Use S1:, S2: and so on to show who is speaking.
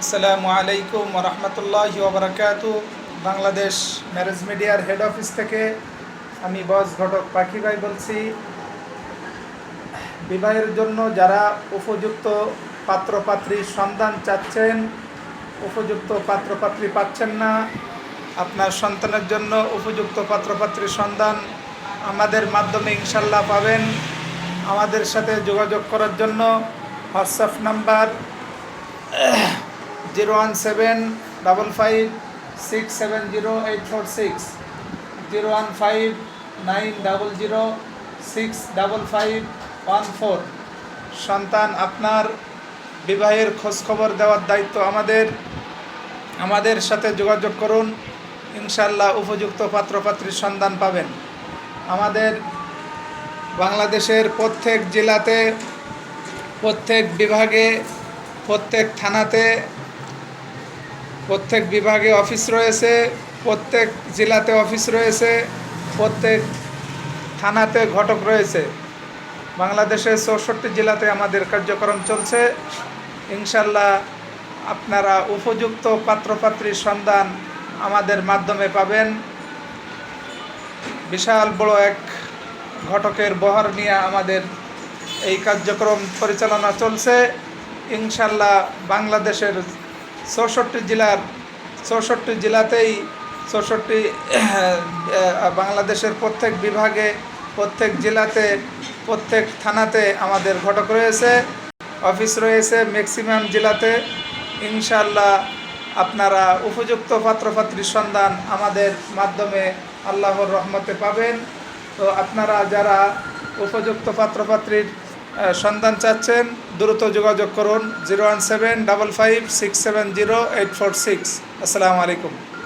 S1: আসসালামু আলাইকুম রহমতুল্লাহি ওয়া বারাকাতুহু। বাংলাদেশ ম্যারেজ মিডিয়ার হেড অফিস থেকে আমি বস ঘটক পাখি ভাই বলছি। বিবাহের জন্য যারা উপযুক্ত পাত্রপাত্রীর সন্ধান চাচ্ছেন, উপযুক্ত পাত্রপাত্রী পাচ্ছেন না, আপনার সন্তানের জন্য উপযুক্ত পাত্রপাত্রীর সন্ধান আমাদের মাধ্যমে ইনশাল্লাহ পাবেন। আমাদের সাথে যোগাযোগ করার জন্য হোয়াটসঅ্যাপ নাম্বার 01755670846, 01590065514। সন্তান আপনার বিবাহের খোঁজখবর দেওয়ার দায়িত্ব আমাদের সাথে যোগাযোগ করুন, ইনশাল্লাহ উপযুক্ত পাত্রপাত্রীর সন্ধান পাবেন। আমাদের বাংলাদেশের প্রত্যেক জেলাতে, প্রত্যেক বিভাগে, প্রত্যেক থানাতে, প্রত্যেক বিভাগে অফিস রয়েছে, প্রত্যেক জেলাতে অফিস রয়েছে, প্রত্যেক থানাতে ঘটক রয়েছে। বাংলাদেশের 64 জেলাতে আমাদের কার্যক্রম চলছে। ইনশাল্লাহ আপনারা উপযুক্ত পাত্রপাত্রীর সন্ধান আমাদের মাধ্যমে পাবেন। বিশাল বড় এক ঘটকের বহর নিয়ে আমাদের এই কার্যক্রম পরিচালনা চলছে। ইনশাল্লাহ বাংলাদেশের 64 জেলাতেই বাংলাদেশের প্রত্যেক বিভাগে, প্রত্যেক জেলাতে, প্রত্যেক থানাতে আমাদের ঘটক রয়েছে, অফিস রয়েছে ম্যাক্সিমাম জেলাতে। ইনশাল্লাহ আপনারা উপযুক্ত পাত্রপাত্রীর সন্ধান আমাদের মাধ্যমে আল্লাহর রহমতে পাবেন। তো আপনারা যারা উপযুক্ত পাত্রপাত্রীর সন্ধান চাচ্ছেন, দ্রুত যোগাযোগ করুন 01755670846। আসসালামু আলাইকুম।